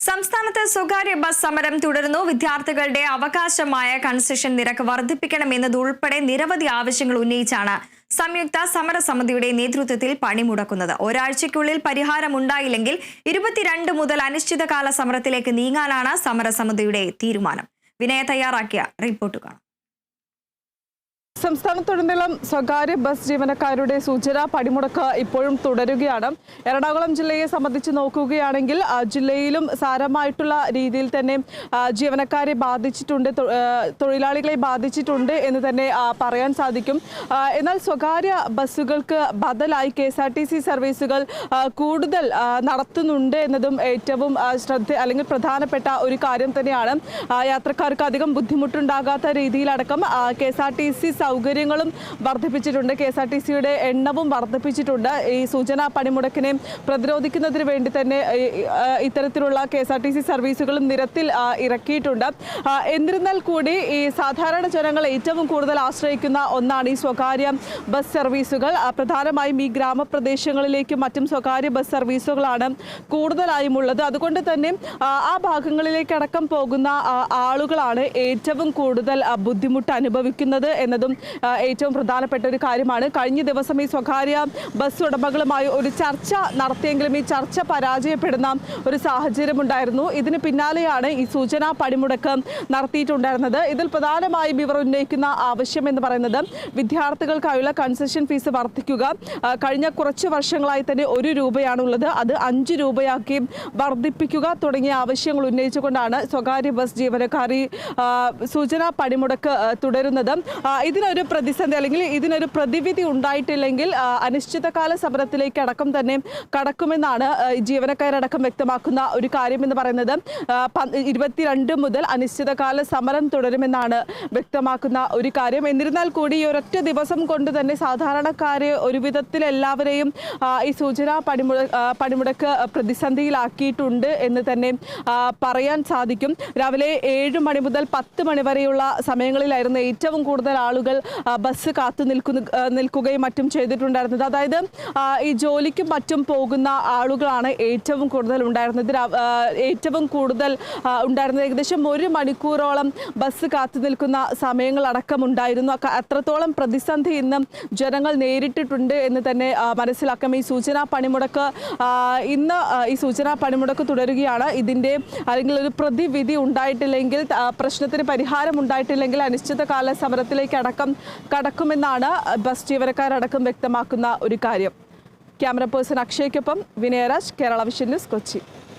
സംസ്ഥാനത്ത് സ്വകാര്യ ബസ് സമരം തുടരുന്നു. വിദ്യാർത്ഥികളുടെ അവകാശമായ കൺസെഷൻ നിരക്ക് വർദ്ധിപ്പിക്കണമെന്നതുൾപ്പെടെ നിരവധി ആവശ്യങ്ങൾ ഉന്നയിച്ചാണ് സംയുക്ത സമരസമിതിയുടെ നേതൃത്വത്തിൽ പണിമുടക്കുന്നത്. ഒരാഴ്ചയ്ക്കുള്ളിൽ പരിഹാരമുണ്ടായില്ലെങ്കിൽ 22 മുതൽ അനിശ്ചിതകാല സമരത്തിലേക്ക് നീങ്ങാനാണ് സമരസമിതിയുടെ തീരുമാനം. വിനയ തയ്യാറാക്കിയ റിപ്പോർട്ട് കാണാം. സംസ്ഥാനത്തുടനീളം സ്വകാര്യ ബസ് ജീവനക്കാരുടെ സൂചന പണിമുടക്ക് ഇപ്പോഴും തുടരുകയാണ്. എറണാകുളം ജില്ലയെ സംബന്ധിച്ച് നോക്കുകയാണെങ്കിൽ ജില്ലയിലും സാരമായിട്ടുള്ള രീതിയിൽ തന്നെ ജീവനക്കാരെ ബാധിച്ചിട്ടുണ്ട്, തൊഴിലാളികളെ ബാധിച്ചിട്ടുണ്ട് എന്ന് തന്നെ പറയാൻ സാധിക്കും. എന്നാൽ സ്വകാര്യ ബസ്സുകൾക്ക് ബദലായി KSRTC സർവീസുകൾ കൂടുതൽ നടത്തുന്നുണ്ട് എന്നതും ഏറ്റവും പ്രധാനപ്പെട്ട ഒരു കാര്യം തന്നെയാണ്. യാത്രക്കാർക്ക് അധികം ബുദ്ധിമുട്ടുണ്ടാകാത്ത രീതിയിലടക്കം KSRTC സൗകര്യങ്ങളും വർദ്ധിപ്പിച്ചിട്ടുണ്ട്. KSRTCയുടെ എണ്ണവും വർദ്ധിപ്പിച്ചിട്ടുണ്ട്. ഈ സൂചനാ പണിമുടക്കിനെ പ്രതിരോധിക്കുന്നതിന് വേണ്ടി തന്നെ ഇത്തരത്തിലുള്ള KSRTC സർവീസുകളും നിരത്തിൽ ഇറക്കിയിട്ടുണ്ട്. എന്നിരുന്നാൽ കൂടി ഈ സാധാരണ ജനങ്ങൾ ഏറ്റവും കൂടുതൽ ആശ്രയിക്കുന്ന ഒന്നാണ് ഈ സ്വകാര്യ ബസ് സർവീസുകൾ. പ്രധാനമായും ഈ ഗ്രാമപ്രദേശങ്ങളിലേക്കും മറ്റും സ്വകാര്യ ബസ് സർവീസുകളാണ് കൂടുതലായും ഉള്ളത്. അതുകൊണ്ട് തന്നെ ആ ഭാഗങ്ങളിലേക്കടക്കം പോകുന്ന ആളുകളാണ് ഏറ്റവും കൂടുതൽ ബുദ്ധിമുട്ട് അനുഭവിക്കുന്നത് എന്നതും ഏറ്റവും പ്രധാനപ്പെട്ട ഒരു കാര്യമാണ്. കഴിഞ്ഞ ദിവസം ഈ സ്വകാര്യ ബസ് ഉടമകളുമായി ഒരു ചർച്ച നടത്തിയെങ്കിലും ഈ ചർച്ച പരാജയപ്പെടുന്ന ഒരു സാഹചര്യം ഉണ്ടായിരുന്നു. ഇതിന് പിന്നാലെയാണ് ഈ സൂചനാ പണിമുടക്ക് നടത്തിയിട്ടുണ്ടായിരുന്നത്. ഇതിൽ പ്രധാനമായും ഇവർ ഉന്നയിക്കുന്ന ആവശ്യം എന്ന് പറയുന്നത് വിദ്യാർത്ഥികൾക്കായുള്ള കൺസെഷൻ ഫീസ് വർദ്ധിക്കുക. കഴിഞ്ഞ കുറച്ച് വർഷങ്ങളായി തന്നെ 1 രൂപയാണുള്ളത്, അത് 5 രൂപയാക്കി വർദ്ധിപ്പിക്കുക തുടങ്ങിയ ആവശ്യങ്ങൾ ഉന്നയിച്ചുകൊണ്ടാണ് സ്വകാര്യ ബസ് ജീവനക്കാർ ഈ സൂചനാ പണിമുടക്ക് തുടരുന്നത്. ഇതിനൊരു പ്രതിസന്ധി അല്ലെങ്കിൽ ഇതിനൊരു പ്രതിവിധി ഉണ്ടായിട്ടില്ലെങ്കിൽ അനിശ്ചിതകാല സമരത്തിലേക്ക് അടക്കം തന്നെ കടക്കുമെന്നാണ് ജീവനക്കാരടക്കം വ്യക്തമാക്കുന്ന ഒരു കാര്യം എന്ന് പറയുന്നത്. 22 മുതൽ അനിശ്ചിതകാല സമരം തുടരുമെന്നാണ് വ്യക്തമാക്കുന്ന ഒരു കാര്യം. എന്നിരുന്നാൽ കൂടി ഈ ഒരൊറ്റ ദിവസം കൊണ്ട് തന്നെ സാധാരണക്കാരെ ഒരു വിധത്തിൽ എല്ലാവരെയും ഈ സൂചനാ പണിമുടക്ക് പ്രതിസന്ധിയിലാക്കിയിട്ടുണ്ട് എന്ന് തന്നെ പറയാൻ സാധിക്കും. രാവിലെ 7 മണി മുതൽ 10 മണി വരെയുള്ള സമയങ്ങളിലായിരുന്നു ഏറ്റവും കൂടുതൽ ആളുകൾ ബസ് കാത്തു നിൽക്കുകയും മറ്റും ചെയ്തിട്ടുണ്ടായിരുന്നത്. അതായത് ഈ ജോലിക്കും മറ്റും പോകുന്ന ആളുകളാണ് ഏറ്റവും കൂടുതൽ ഉണ്ടായിരുന്നത്. ഏകദേശം 1 മണിക്കൂറോളം ബസ് കാത്തു നിൽക്കുന്ന സമയങ്ങളടക്കം ഉണ്ടായിരുന്നു. അത്രത്തോളം പ്രതിസന്ധി ഇന്ന് ജനങ്ങൾ നേരിട്ടിട്ടുണ്ട് എന്ന് തന്നെ മനസ്സിലാക്കാം. ഈ സൂചനാ പണിമുടക്ക് ഇന്ന് ഈ സൂചനാ പണിമുടക്ക് തുടരുകയാണ്. ഇതിൻ്റെ അല്ലെങ്കിൽ ഒരു പ്രതിവിധി ഉണ്ടായിട്ടില്ലെങ്കിൽ, പ്രശ്നത്തിന് പരിഹാരം ഉണ്ടായിട്ടില്ലെങ്കിൽ അനിശ്ചിതകാല സമരത്തിലേക്ക് കടക്കുമെന്നാണ് ബസ് ജീവനക്കാരടക്കം വ്യക്തമാക്കുന്ന ഒരു കാര്യം. ക്യാമറ പേഴ്സൺ അക്ഷയ്ക്കൊപ്പം വിനയരാജ്, കേരള വിഷൻ ന്യൂസ്, കൊച്ചി.